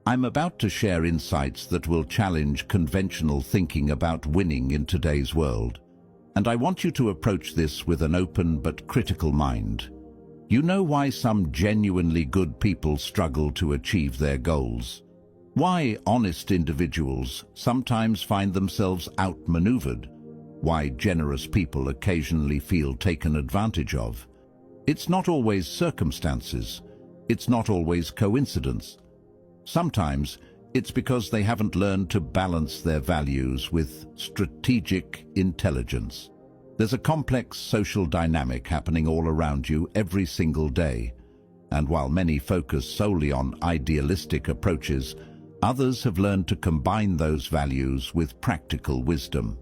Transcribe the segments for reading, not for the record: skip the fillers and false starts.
I'm about to share insights that will challenge conventional thinking about winning in today's world. And I want you to approach this with an open but critical mind. You know why some genuinely good people struggle to achieve their goals? Why honest individuals sometimes find themselves outmaneuvered? Why generous people occasionally feel taken advantage of? It's not always circumstances. It's not always coincidence. Sometimes it's because they haven't learned to balance their values with strategic intelligence. There's a complex social dynamic happening all around you every single day. And while many focus solely on idealistic approaches, others have learned to combine those values with practical wisdom,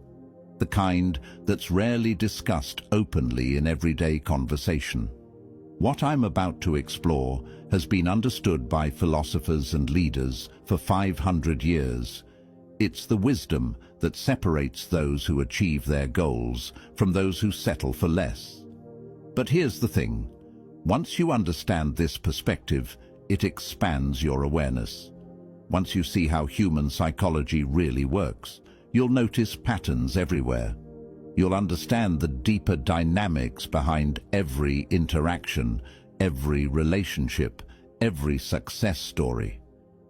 the kind that's rarely discussed openly in everyday conversation. What I'm about to explore has been understood by philosophers and leaders for 500 years. It's the wisdom that separates those who achieve their goals from those who settle for less. But here's the thing. Once you understand this perspective, it expands your awareness. Once you see how human psychology really works, you'll notice patterns everywhere. You'll understand the deeper dynamics behind every interaction, every relationship, every success story.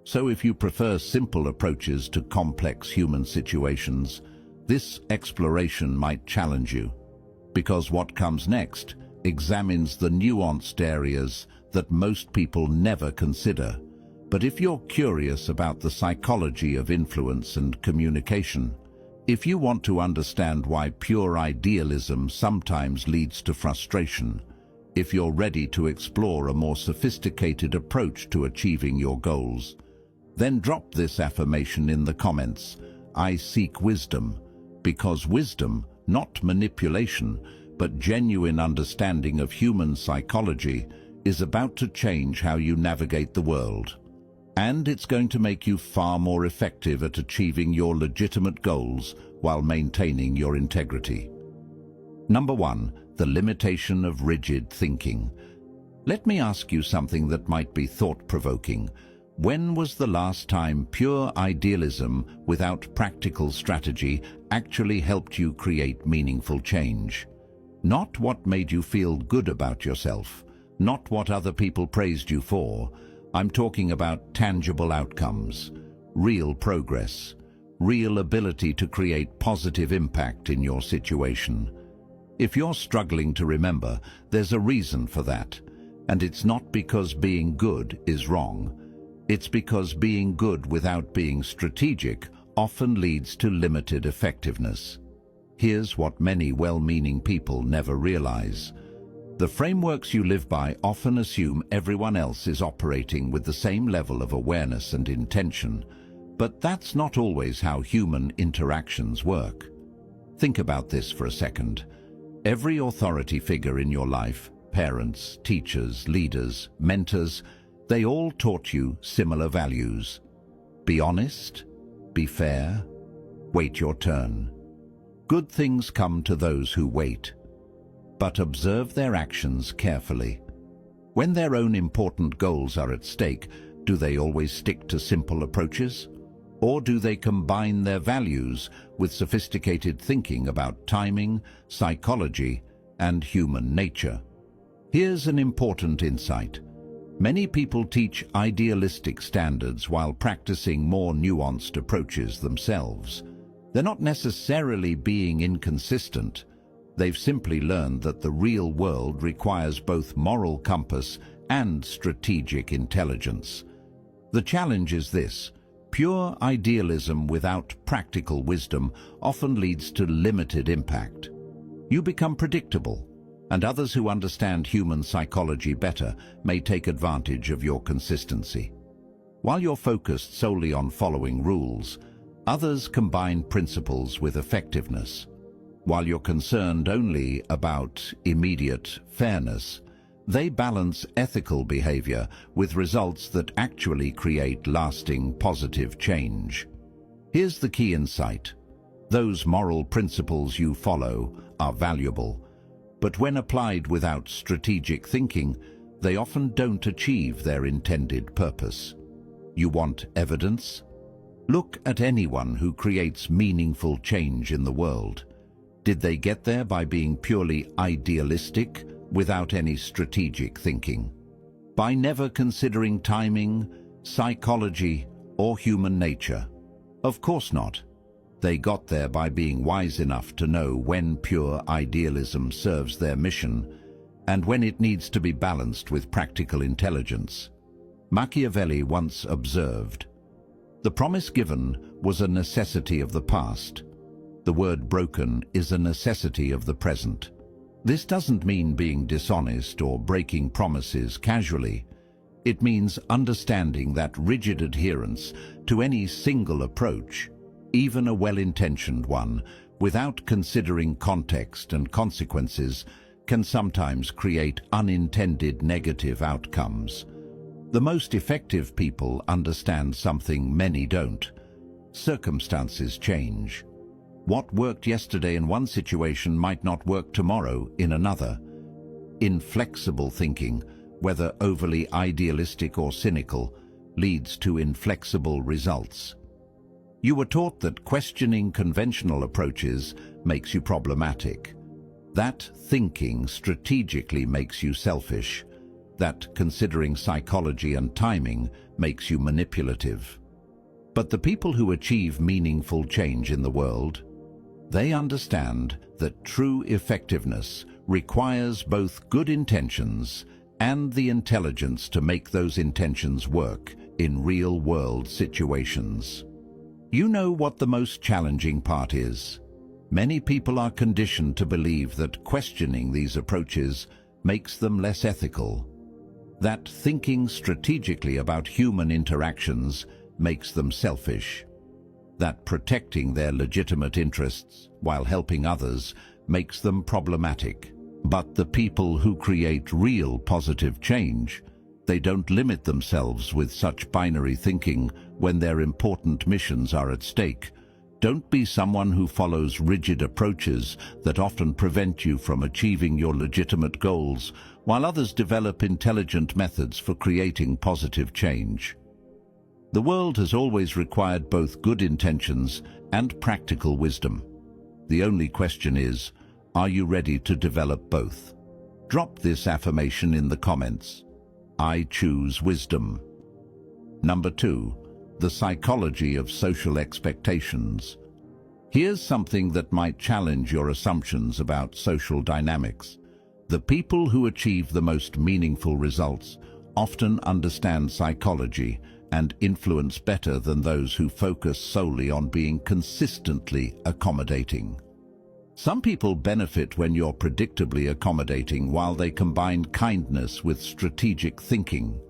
So if you prefer simple approaches to complex human situations, this exploration might challenge you, because what comes next examines the nuanced areas that most people never consider. But if you're curious about the psychology of influence and communication, if you want to understand why pure idealism sometimes leads to frustration, if you're ready to explore a more sophisticated approach to achieving your goals, then drop this affirmation in the comments. I seek wisdom, because wisdom, not manipulation, but genuine understanding of human psychology, is about to change how you navigate the world. And it's going to make you far more effective at achieving your legitimate goals while maintaining your integrity. Number 1, the limitation of rigid thinking. Let me ask you something that might be thought-provoking. When was the last time pure idealism without practical strategy actually helped you create meaningful change? Not what made you feel good about yourself, not what other people praised you for. I'm talking about tangible outcomes, real progress, real ability to create positive impact in your situation. If you're struggling to remember, there's a reason for that. And it's not because being good is wrong. It's because being good without being strategic often leads to limited effectiveness. Here's what many well-meaning people never realize. The frameworks you live by often assume everyone else is operating with the same level of awareness and intention, but that's not always how human interactions work. Think about this for a second. Every authority figure in your life, parents, teachers, leaders, mentors, they all taught you similar values. Be honest, be fair, wait your turn. Good things come to those who wait. But observe their actions carefully. When their own important goals are at stake, do they always stick to simple approaches? Or do they combine their values with sophisticated thinking about timing, psychology, and human nature? Here's an important insight. Many people teach idealistic standards while practicing more nuanced approaches themselves. They're not necessarily being inconsistent. They've simply learned that the real world requires both moral compass and strategic intelligence. The challenge is this: pure idealism without practical wisdom often leads to limited impact. You become predictable, and others who understand human psychology better may take advantage of your consistency. While you're focused solely on following rules, others combine principles with effectiveness. While you're concerned only about immediate fairness, they balance ethical behavior with results that actually create lasting positive change. Here's the key insight. Those moral principles you follow are valuable, but when applied without strategic thinking, they often don't achieve their intended purpose. You want evidence? Look at anyone who creates meaningful change in the world. Did they get there by being purely idealistic, without any strategic thinking? By never considering timing, psychology, or human nature? Of course not. They got there by being wise enough to know when pure idealism serves their mission and when it needs to be balanced with practical intelligence. Machiavelli once observed, "The promise given was a necessity of the past. The word broken is a necessity of the present." This doesn't mean being dishonest or breaking promises casually. It means understanding that rigid adherence to any single approach, even a well-intentioned one, without considering context and consequences, can sometimes create unintended negative outcomes. The most effective people understand something many don't. Circumstances change. What worked yesterday in one situation might not work tomorrow in another. Inflexible thinking, whether overly idealistic or cynical, leads to inflexible results. You were taught that questioning conventional approaches makes you problematic. That thinking strategically makes you selfish. That considering psychology and timing makes you manipulative. But the people who achieve meaningful change in the world, they understand that true effectiveness requires both good intentions and the intelligence to make those intentions work in real-world situations. You know what the most challenging part is? Many people are conditioned to believe that questioning these approaches makes them less ethical, that thinking strategically about human interactions makes them selfish, that protecting their legitimate interests while helping others makes them problematic. But the people who create real positive change, they don't limit themselves with such binary thinking when their important missions are at stake. Don't be someone who follows rigid approaches that often prevent you from achieving your legitimate goals, while others develop intelligent methods for creating positive change. The world has always required both good intentions and practical wisdom. The only question is, are you ready to develop both? Drop this affirmation in the comments. I choose wisdom. Number 2. The psychology of social expectations. Here's something that might challenge your assumptions about social dynamics. The people who achieve the most meaningful results often understand psychology and influence better than those who focus solely on being consistently accommodating. Some people benefit when you're predictably accommodating while they combine kindness with strategic thinking.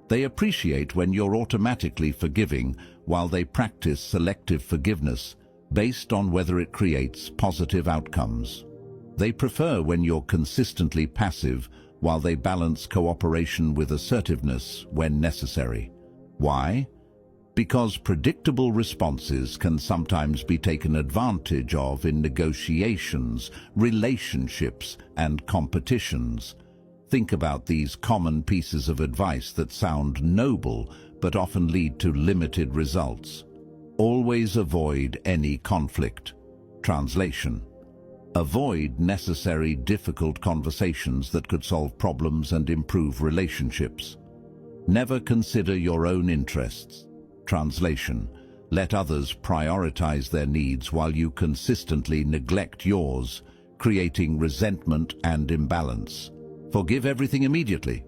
They appreciate when you're automatically forgiving while they practice selective forgiveness based on whether it creates positive outcomes. They prefer when you're consistently passive while they balance cooperation with assertiveness when necessary. Why? Because predictable responses can sometimes be taken advantage of in negotiations, relationships, and competitions. Think about these common pieces of advice that sound noble but often lead to limited results. Always avoid any conflict. Translation: avoid necessary difficult conversations that could solve problems and improve relationships. Never consider your own interests. Translation: let others prioritize their needs while you consistently neglect yours, creating resentment and imbalance. Forgive everything immediately.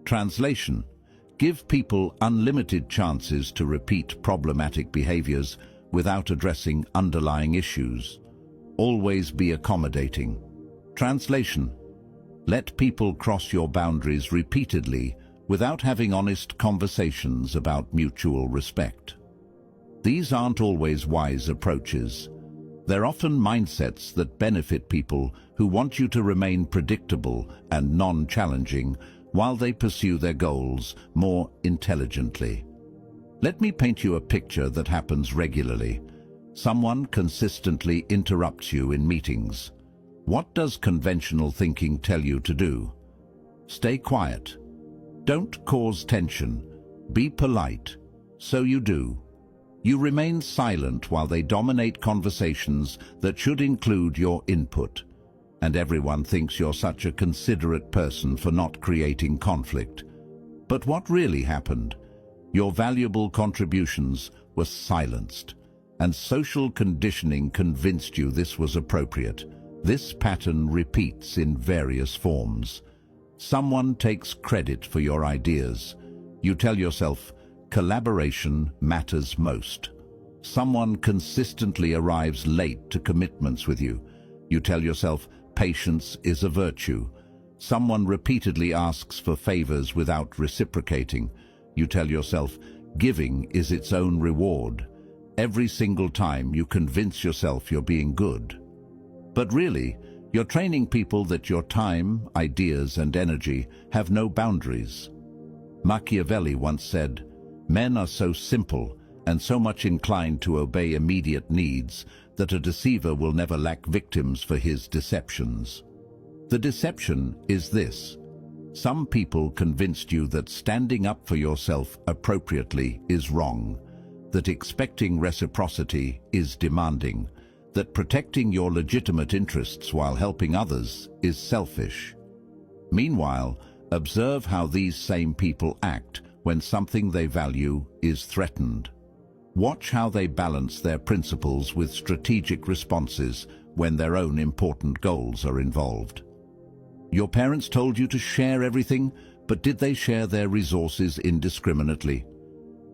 Translation: give people unlimited chances to repeat problematic behaviors without addressing underlying issues. Always be accommodating. Translation: let people cross your boundaries repeatedly without having honest conversations about mutual respect. These aren't always wise approaches. They're often mindsets that benefit people who want you to remain predictable and non-challenging while they pursue their goals more intelligently. Let me paint you a picture that happens regularly. Someone consistently interrupts you in meetings. What does conventional thinking tell you to do? Stay quiet. Don't cause tension. Be polite. So you do. You remain silent while they dominate conversations that should include your input. And everyone thinks you're such a considerate person for not creating conflict. But what really happened? Your valuable contributions were silenced, and social conditioning convinced you this was appropriate. This pattern repeats in various forms. Someone takes credit for your ideas. You tell yourself, collaboration matters most. Someone consistently arrives late to commitments with you. You tell yourself, patience is a virtue. Someone repeatedly asks for favors without reciprocating. You tell yourself, giving is its own reward. Every single time you convince yourself you're being good. But really, you're training people that your time, ideas, and energy have no boundaries. Machiavelli once said, "Men are so simple and so much inclined to obey immediate needs that a deceiver will never lack victims for his deceptions." The deception is this. Some people convinced you that standing up for yourself appropriately is wrong, that expecting reciprocity is demanding, that protecting your legitimate interests while helping others is selfish. Meanwhile, observe how these same people act when something they value is threatened. Watch how they balance their principles with strategic responses when their own important goals are involved. Your parents told you to share everything, but did they share their resources indiscriminately?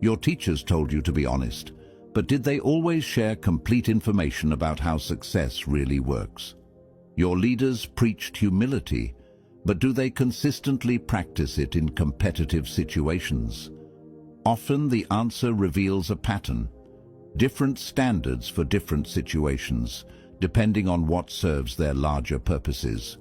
Your teachers told you to be honest, but did they always share complete information about how success really works? Your leaders preached humility, but do they consistently practice it in competitive situations? Often the answer reveals a pattern, different standards for different situations, depending on what serves their larger purposes.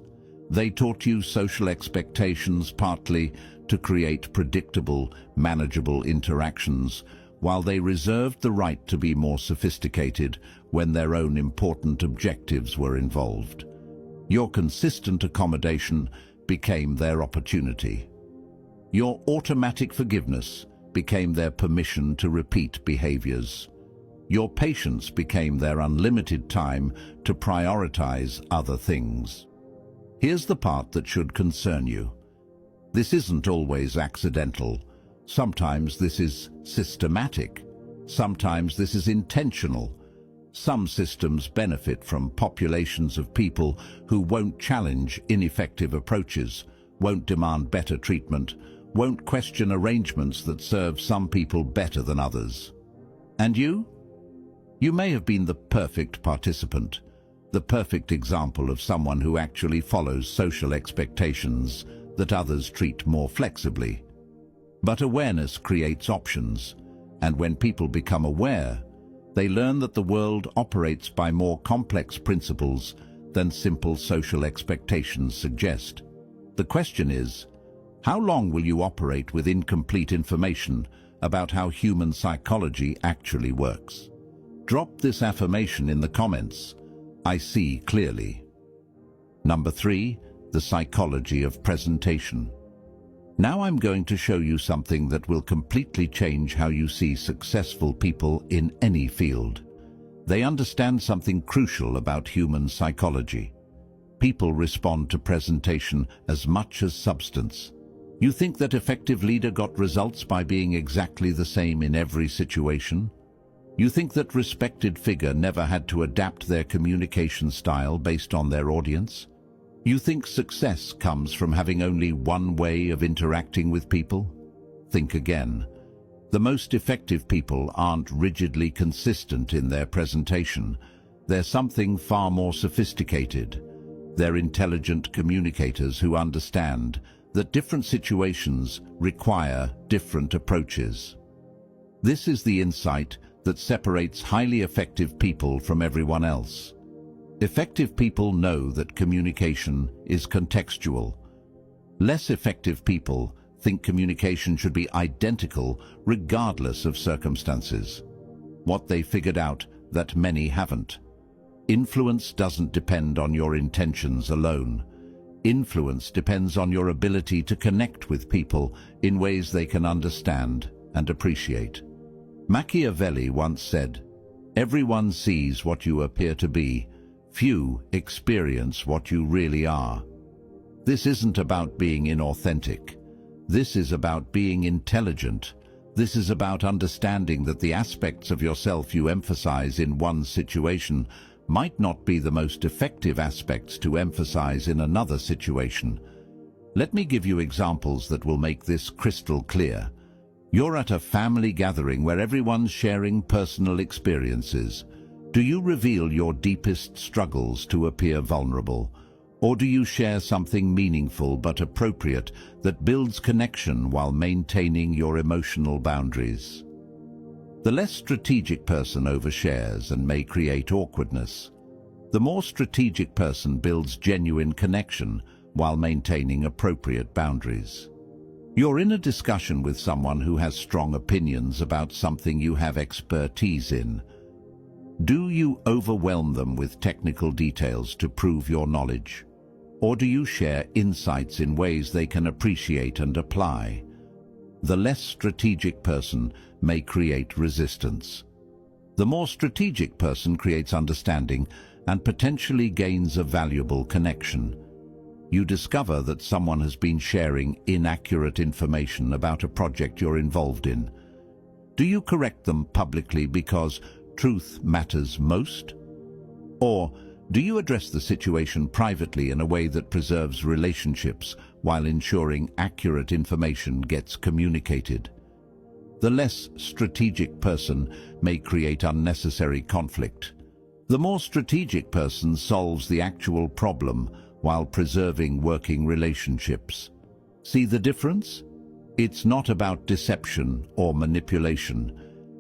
They taught you social expectations partly to create predictable, manageable interactions, while they reserved the right to be more sophisticated when their own important objectives were involved. Your consistent accommodation became their opportunity. Your automatic forgiveness became their permission to repeat behaviors. Your patience became their unlimited time to prioritize other things. Here's the part that should concern you. This isn't always accidental. Sometimes this is systematic. Sometimes this is intentional. Some systems benefit from populations of people who won't challenge ineffective approaches, won't demand better treatment, won't question arrangements that serve some people better than others. And you? You may have been the perfect participant, the perfect example of someone who actually follows social expectations that others treat more flexibly. But awareness creates options, and when people become aware, they learn that the world operates by more complex principles than simple social expectations suggest. The question is, how long will you operate with incomplete information about how human psychology actually works? Drop this affirmation in the comments. I see clearly. Number 3, the psychology of presentation. Now I'm going to show you something that will completely change how you see successful people in any field. They understand something crucial about human psychology. People respond to presentation as much as substance. You think that effective leader got results by being exactly the same in every situation? You think that respected figure never had to adapt their communication style based on their audience? You think success comes from having only one way of interacting with people? Think again. The most effective people aren't rigidly consistent in their presentation. They're something far more sophisticated. They're intelligent communicators who understand that different situations require different approaches. This is the insight that separates highly effective people from everyone else. Effective people know that communication is contextual. Less effective people think communication should be identical regardless of circumstances. What they figured out that many haven't. Influence doesn't depend on your intentions alone. Influence depends on your ability to connect with people in ways they can understand and appreciate. Machiavelli once said, "Everyone sees what you appear to be. Few experience what you really are." This isn't about being inauthentic. This is about being intelligent. This is about understanding that the aspects of yourself you emphasize in one situation might not be the most effective aspects to emphasize in another situation. Let me give you examples that will make this crystal clear. You're at a family gathering where everyone's sharing personal experiences. Do you reveal your deepest struggles to appear vulnerable? Or do you share something meaningful but appropriate that builds connection while maintaining your emotional boundaries? The less strategic person overshares and may create awkwardness. The more strategic person builds genuine connection while maintaining appropriate boundaries. You're in a discussion with someone who has strong opinions about something you have expertise in. Do you overwhelm them with technical details to prove your knowledge? Or do you share insights in ways they can appreciate and apply? The less strategic person may create resistance. The more strategic person creates understanding and potentially gains a valuable connection. You discover that someone has been sharing inaccurate information about a project you're involved in. Do you correct them publicly because truth matters most? Or do you address the situation privately in a way that preserves relationships while ensuring accurate information gets communicated? The less strategic person may create unnecessary conflict. The more strategic person solves the actual problem while preserving working relationships. See the difference? It's not about deception or manipulation.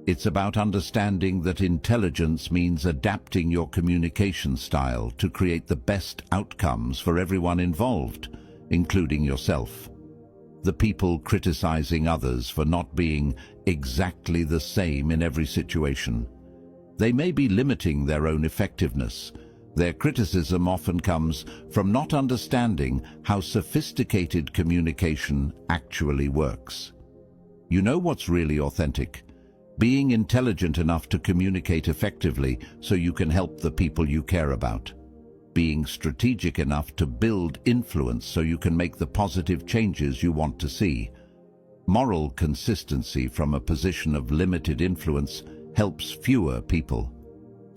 It's about understanding that intelligence means adapting your communication style to create the best outcomes for everyone involved, including yourself. The people criticizing others for not being exactly the same in every situation. They may be limiting their own effectiveness. Their criticism often comes from not understanding how sophisticated communication actually works. You know what's really authentic? Being intelligent enough to communicate effectively so you can help the people you care about. Being strategic enough to build influence so you can make the positive changes you want to see. Moral consistency from a position of limited influence helps fewer people.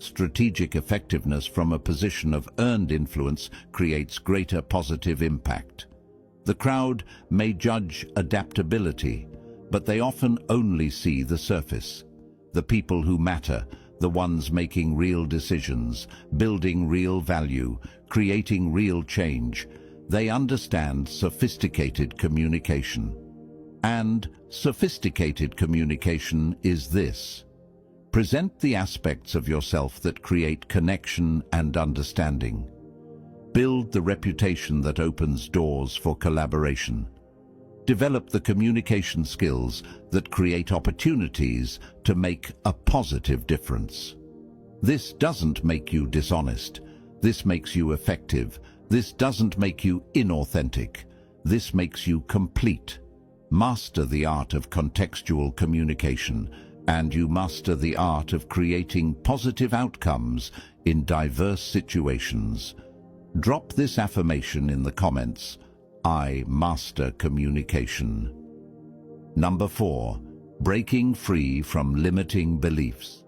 Strategic effectiveness from a position of earned influence creates greater positive impact. The crowd may judge adaptability, but they often only see the surface. The people who matter, the ones making real decisions, building real value, creating real change, they understand sophisticated communication. And sophisticated communication is this: present the aspects of yourself that create connection and understanding. Build the reputation that opens doors for collaboration. Develop the communication skills that create opportunities to make a positive difference. This doesn't make you dishonest. This makes you effective. This doesn't make you inauthentic. This makes you complete. Master the art of contextual communication, and you master the art of creating positive outcomes in diverse situations. Drop this affirmation in the comments: I master communication. Number 4, breaking free from limiting beliefs.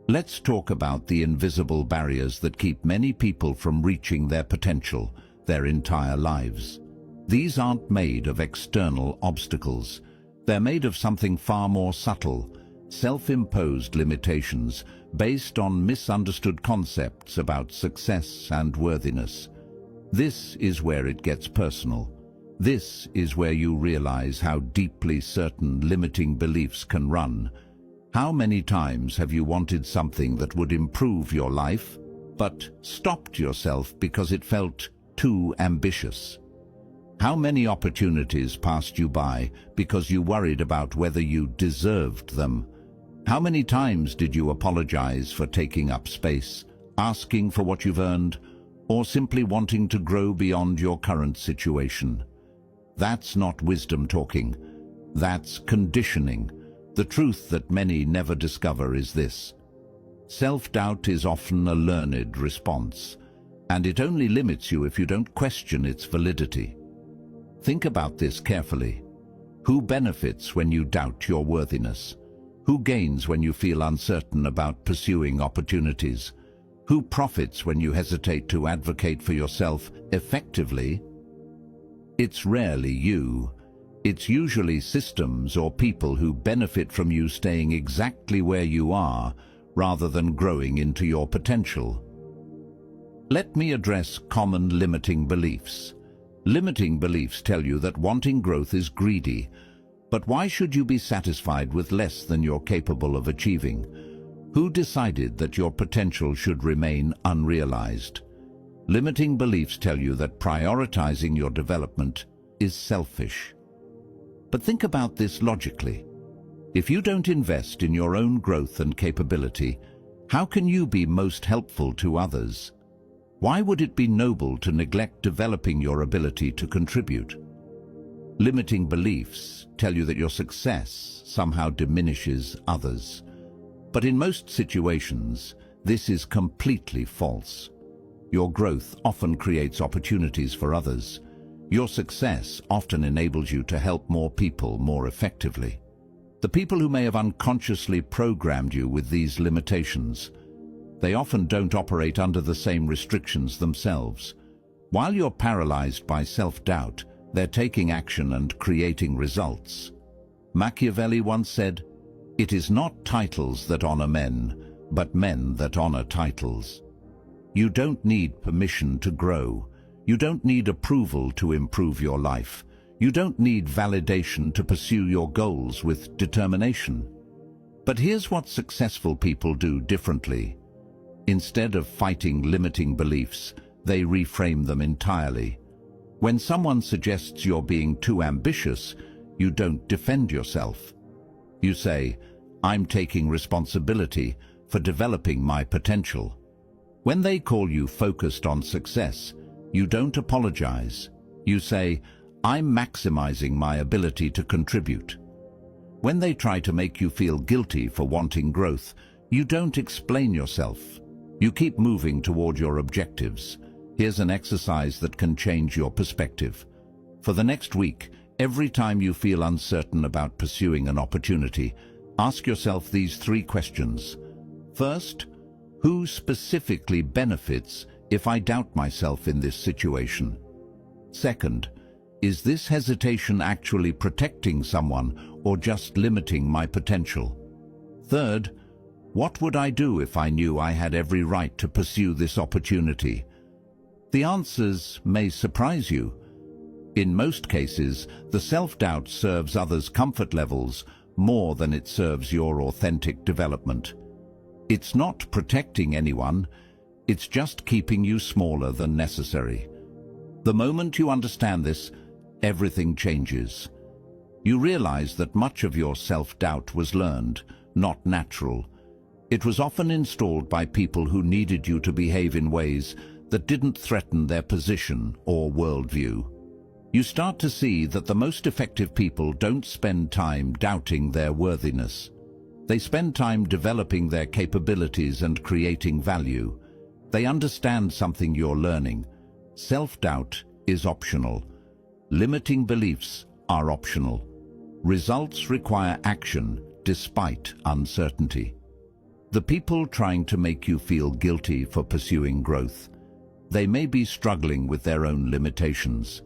Let's talk about the invisible barriers that keep many people from reaching their potential their entire lives. These aren't made of external obstacles. They're made of something far more subtle: self-imposed limitations based on misunderstood concepts about success and worthiness. This is where it gets personal. This is where you realize how deeply certain limiting beliefs can run. How many times have you wanted something that would improve your life, but stopped yourself because it felt too ambitious? How many opportunities passed you by because you worried about whether you deserved them? How many times did you apologize for taking up space, asking for what you've earned, or simply wanting to grow beyond your current situation? That's not wisdom talking. That's conditioning. The truth that many never discover is this: self-doubt is often a learned response, and it only limits you if you don't question its validity. Think about this carefully. Who benefits when you doubt your worthiness? Who gains when you feel uncertain about pursuing opportunities? Who profits when you hesitate to advocate for yourself effectively? It's rarely you. It's usually systems or people who benefit from you staying exactly where you are rather than growing into your potential. Let me address common limiting beliefs. Limiting beliefs tell you that wanting growth is greedy, but why should you be satisfied with less than you're capable of achieving? Who decided that your potential should remain unrealized? Limiting beliefs tell you that prioritizing your development is selfish. But think about this logically. If you don't invest in your own growth and capability, how can you be most helpful to others? Why would it be noble to neglect developing your ability to contribute? Limiting beliefs tell you that your success somehow diminishes others. But in most situations, this is completely false. Your growth often creates opportunities for others. Your success often enables you to help more people more effectively. The people who may have unconsciously programmed you with these limitations, they often don't operate under the same restrictions themselves. While you're paralyzed by self-doubt, they're taking action and creating results. Machiavelli once said, "It is not titles that honor men, but men that honor titles." You don't need permission to grow. You don't need approval to improve your life. You don't need validation to pursue your goals with determination. But here's what successful people do differently. Instead of fighting limiting beliefs, they reframe them entirely. When someone suggests you're being too ambitious, you don't defend yourself. You say, "I'm taking responsibility for developing my potential." When they call you focused on success, you don't apologize. You say, "I'm maximizing my ability to contribute." When they try to make you feel guilty for wanting growth, you don't explain yourself. You keep moving toward your objectives. Here's an exercise that can change your perspective. For the next week, every time you feel uncertain about pursuing an opportunity, ask yourself these 3 questions. First, who specifically benefits if I doubt myself in this situation? Second, is this hesitation actually protecting someone or just limiting my potential? Third, what would I do if I knew I had every right to pursue this opportunity? The answers may surprise you. In most cases, the self-doubt serves others' comfort levels more than it serves your authentic development. It's not protecting anyone, it's just keeping you smaller than necessary. The moment you understand this, everything changes. You realize that much of your self-doubt was learned, not natural. It was often installed by people who needed you to behave in ways that didn't threaten their position or worldview. You start to see that the most effective people don't spend time doubting their worthiness. They spend time developing their capabilities and creating value. They understand something you're learning. Self-doubt is optional. Limiting beliefs are optional. Results require action despite uncertainty. The people trying to make you feel guilty for pursuing growth, they may be struggling with their own limitations.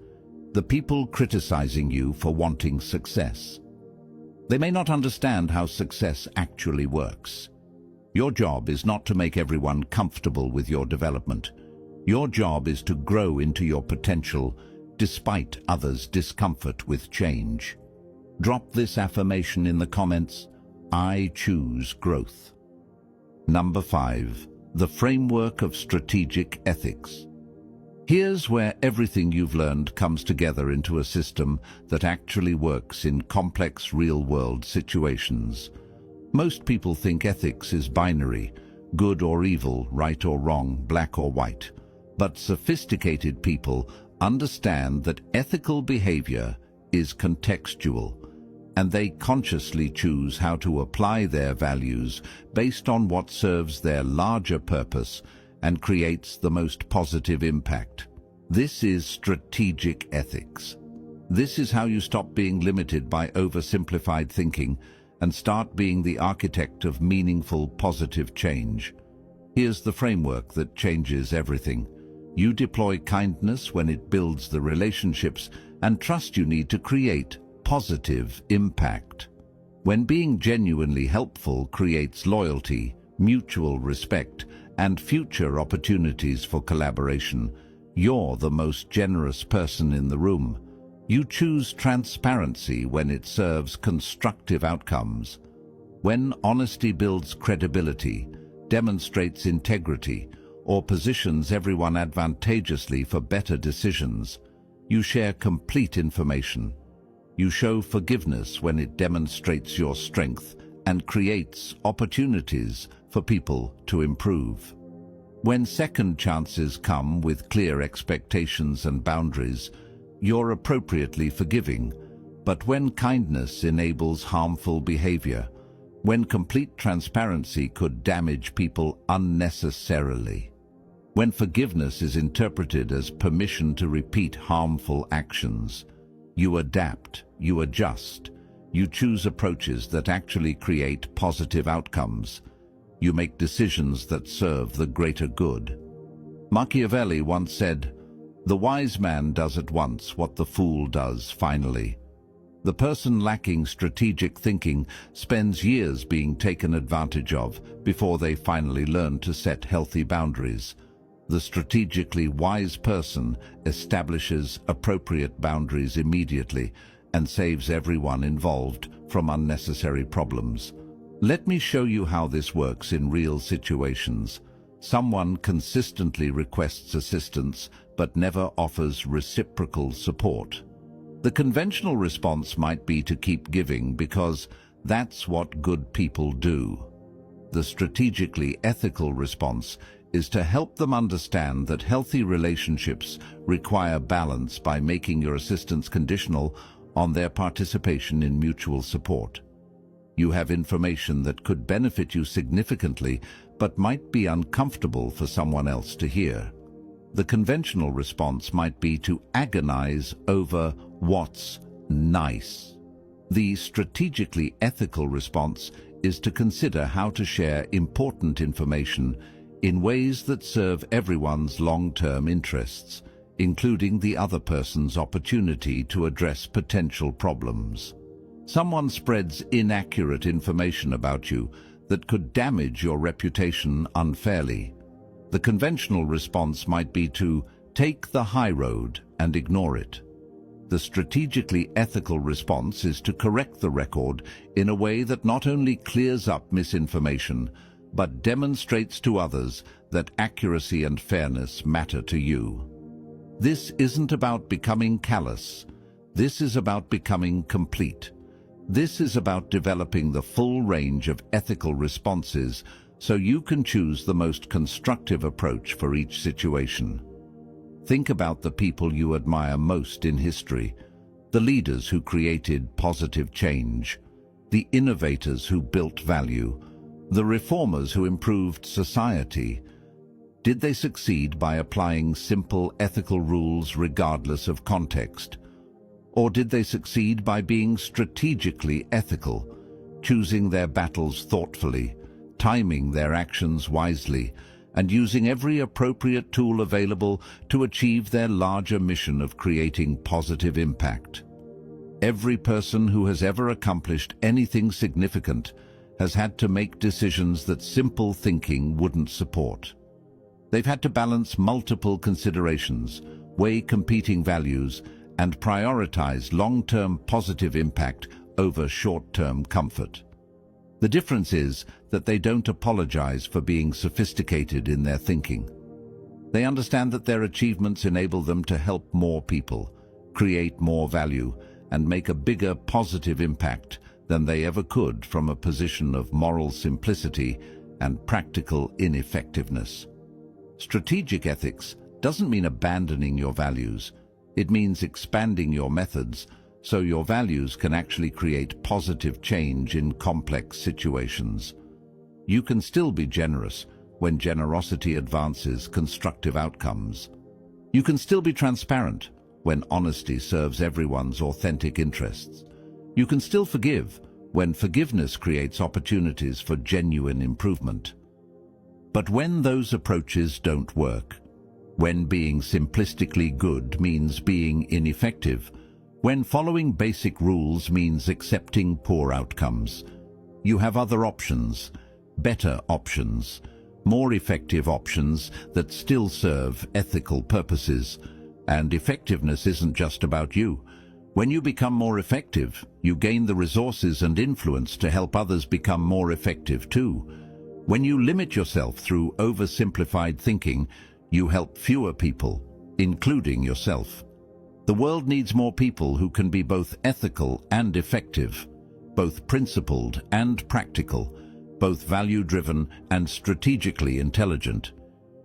The people criticizing you for wanting success, they may not understand how success actually works. Your job is not to make everyone comfortable with your development. Your job is to grow into your potential despite others' discomfort with change. Drop this affirmation in the comments: I choose growth. Number 5. The framework of strategic ethics. Here's where everything you've learned comes together into a system that actually works in complex real-world situations. Most people think ethics is binary, good or evil, right or wrong, black or white. But sophisticated people understand that ethical behavior is contextual. and they consciously choose how to apply their values based on what serves their larger purpose and creates the most positive impact. This is strategic ethics. This is how you stop being limited by oversimplified thinking and start being the architect of meaningful, positive change. Here's the framework that changes everything. You deploy kindness when it builds the relationships and trust you need to create positive impact. When being genuinely helpful creates loyalty, mutual respect, and future opportunities for collaboration, you're the most generous person in the room. You choose transparency when it serves constructive outcomes. When honesty builds credibility, demonstrates integrity, or positions everyone advantageously for better decisions, you share complete information. You show forgiveness when it demonstrates your strength and creates opportunities for people to improve. When second chances come with clear expectations and boundaries, you're appropriately forgiving. But when kindness enables harmful behavior, when complete transparency could damage people unnecessarily, when forgiveness is interpreted as permission to repeat harmful actions, you adapt, you adjust, you choose approaches that actually create positive outcomes. You make decisions that serve the greater good. Machiavelli once said, "The wise man does at once what the fool does finally." The person lacking strategic thinking spends years being taken advantage of before they finally learn to set healthy boundaries. The strategically wise person establishes appropriate boundaries immediately and saves everyone involved from unnecessary problems. Let me show you how this works in real situations. Someone consistently requests assistance but never offers reciprocal support. The conventional response might be to keep giving because that's what good people do. The strategically ethical response is to help them understand that healthy relationships require balance by making your assistance conditional on their participation in mutual support. You have information that could benefit you significantly but might be uncomfortable for someone else to hear. The conventional response might be to agonize over what's nice. The strategically ethical response is to consider how to share important information in ways that serve everyone's long-term interests, including the other person's opportunity to address potential problems. Someone spreads inaccurate information about you that could damage your reputation unfairly. The conventional response might be to take the high road and ignore it. The strategically ethical response is to correct the record in a way that not only clears up misinformation, but demonstrates to others that accuracy and fairness matter to you. This isn't about becoming callous. This is about becoming complete. This is about developing the full range of ethical responses so you can choose the most constructive approach for each situation. Think about the people you admire most in history, the leaders who created positive change, the innovators who built value, the reformers who improved society. Did they succeed by applying simple ethical rules regardless of context? Or did they succeed by being strategically ethical, choosing their battles thoughtfully, timing their actions wisely, and using every appropriate tool available to achieve their larger mission of creating positive impact? Every person who has ever accomplished anything significant has had to make decisions that simple thinking wouldn't support. They've had to balance multiple considerations, weigh competing values, and prioritize long-term positive impact over short-term comfort. The difference is that they don't apologize for being sophisticated in their thinking. They understand that their achievements enable them to help more people, create more value, and make a bigger positive impact than they ever could from a position of moral simplicity and practical ineffectiveness. Strategic ethics doesn't mean abandoning your values. It means expanding your methods so your values can actually create positive change in complex situations. You can still be generous when generosity advances constructive outcomes. You can still be transparent when honesty serves everyone's authentic interests. You can still forgive when forgiveness creates opportunities for genuine improvement. But when those approaches don't work, when being simplistically good means being ineffective, when following basic rules means accepting poor outcomes, you have other options, better options, more effective options that still serve ethical purposes. And effectiveness isn't just about you. When you become more effective, you gain the resources and influence to help others become more effective too. When you limit yourself through oversimplified thinking, you help fewer people, including yourself. The world needs more people who can be both ethical and effective, both principled and practical, both value-driven and strategically intelligent.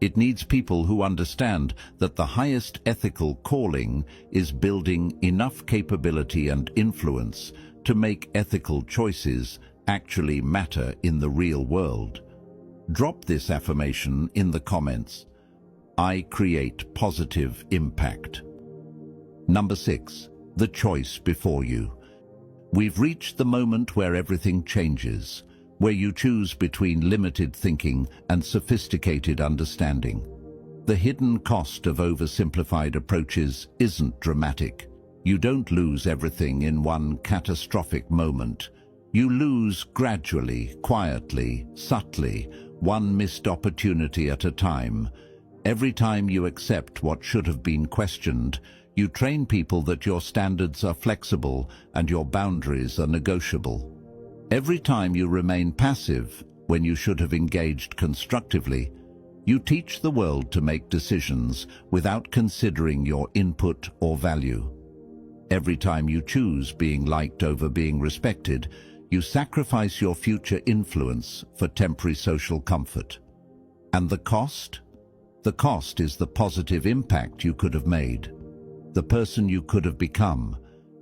It needs people who understand that the highest ethical calling is building enough capability and influence to make ethical choices actually matter in the real world. Drop this affirmation in the comments. I create positive impact. Number 6. The choice before you. We've reached the moment where everything changes, where you choose between limited thinking and sophisticated understanding. The hidden cost of oversimplified approaches isn't dramatic. You don't lose everything in one catastrophic moment. You lose gradually, quietly, subtly, one missed opportunity at a time. Every time you accept what should have been questioned, you train people that your standards are flexible and your boundaries are negotiable. Every time you remain passive when you should have engaged constructively, you teach the world to make decisions without considering your input or value. Every time you choose being liked over being respected, you sacrifice your future influence for temporary social comfort. And the cost? The cost is the positive impact you could have made, the person you could have become,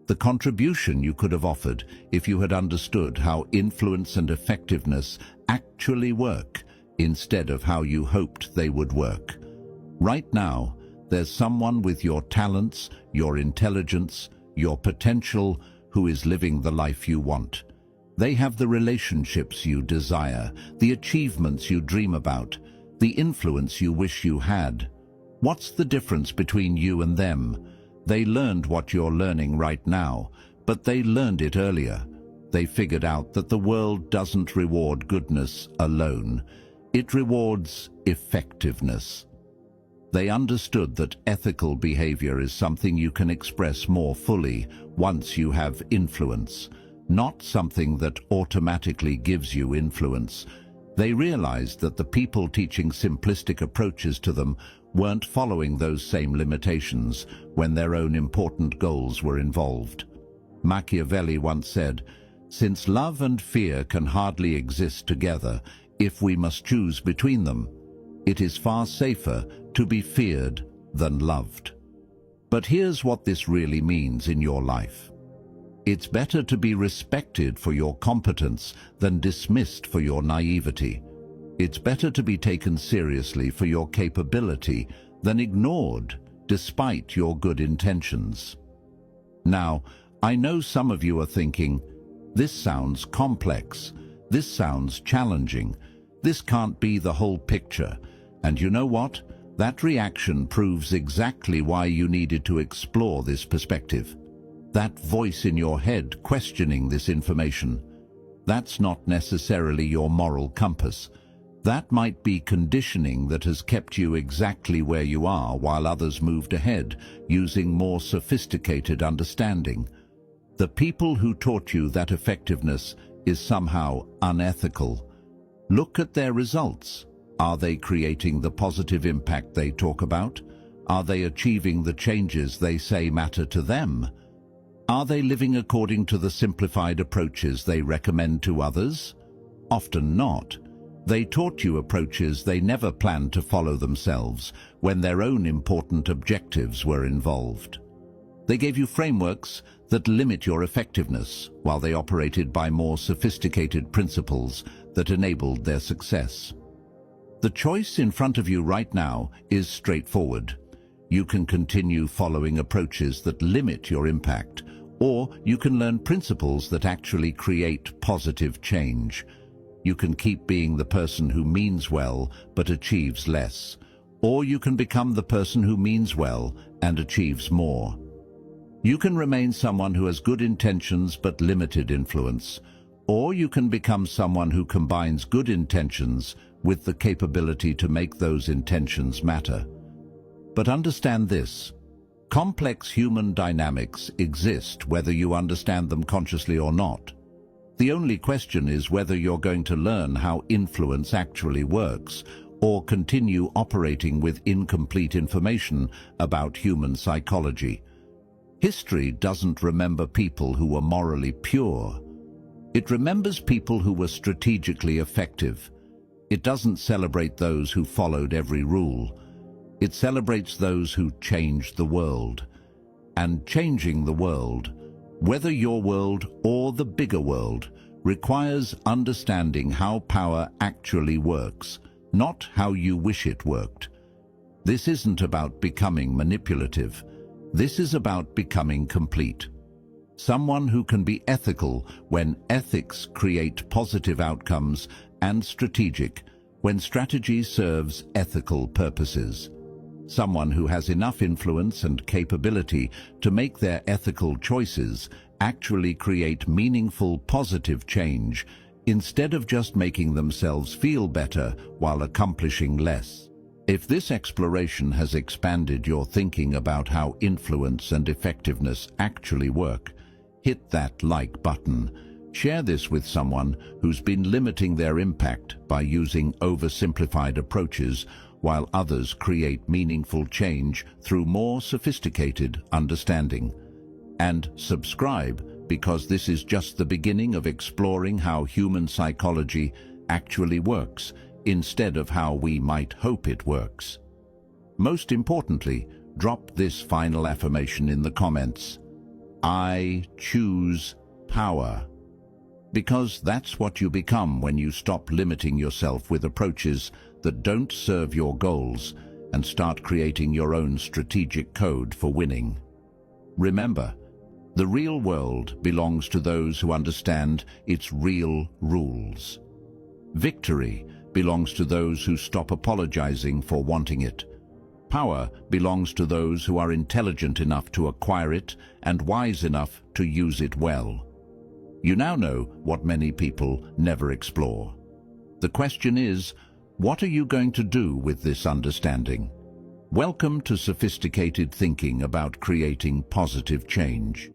the contribution you could have offered if you had understood how influence and effectiveness actually work instead of how you hoped they would work. Right now, there's someone with your talents, your intelligence, your potential who is living the life you want. They have the relationships you desire, the achievements you dream about, the influence you wish you had. What's the difference between you and them? They learned what you're learning right now, but they learned it earlier. They figured out that the world doesn't reward goodness alone. It rewards effectiveness. They understood that ethical behavior is something you can express more fully once you have influence, not something that automatically gives you influence. They realized that the people teaching simplistic approaches to them weren't following those same limitations when their own important goals were involved. Machiavelli once said, "Since love and fear can hardly exist together, if we must choose between them, it is far safer to be feared than loved." But here's what this really means in your life. It's better to be respected for your competence than dismissed for your naivety. It's better to be taken seriously for your capability than ignored despite your good intentions. Now, I know some of you are thinking, this sounds complex, this sounds challenging, this can't be the whole picture. And you know what? That reaction proves exactly why you needed to explore this perspective. That voice in your head questioning this information, that's not necessarily your moral compass. That might be conditioning that has kept you exactly where you are while others moved ahead, using more sophisticated understanding. The people who taught you that effectiveness is somehow unethical, look at their results. Are they creating the positive impact they talk about? Are they achieving the changes they say matter to them? Are they living according to the simplified approaches they recommend to others? Often not. They taught you approaches they never planned to follow themselves when their own important objectives were involved. They gave you frameworks that limit your effectiveness, while they operated by more sophisticated principles that enabled their success. The choice in front of you right now is straightforward. You can continue following approaches that limit your impact, or you can learn principles that actually create positive change. You can keep being the person who means well but achieves less, or you can become the person who means well and achieves more. You can remain someone who has good intentions but limited influence, or you can become someone who combines good intentions with the capability to make those intentions matter. But understand this: complex human dynamics exist whether you understand them consciously or not. The only question is whether you're going to learn how influence actually works, or continue operating with incomplete information about human psychology. History doesn't remember people who were morally pure. It remembers people who were strategically effective. It doesn't celebrate those who followed every rule. It celebrates those who changed the world. And changing the world, whether your world or the bigger world, requires understanding how power actually works, not how you wish it worked. This isn't about becoming manipulative. This is about becoming complete. Someone who can be ethical when ethics create positive outcomes, and strategic when strategy serves ethical purposes. Someone who has enough influence and capability to make their ethical choices actually create meaningful positive change, instead of just making themselves feel better while accomplishing less. If this exploration has expanded your thinking about how influence and effectiveness actually work, hit that like button. Share this with someone who's been limiting their impact by using oversimplified approaches, while others create meaningful change through more sophisticated understanding. And subscribe, because this is just the beginning of exploring how human psychology actually works, instead of how we might hope it works. Most importantly, drop this final affirmation in the comments: I choose power. Because that's what you become when you stop limiting yourself with approaches that don't serve your goals and start creating your own strategic code for winning. Remember, the real world belongs to those who understand its real rules. Victory belongs to those who stop apologizing for wanting it. Power belongs to those who are intelligent enough to acquire it and wise enough to use it well. You now know what many people never explore. The question is, what are you going to do with this understanding? Welcome to sophisticated thinking about creating positive change.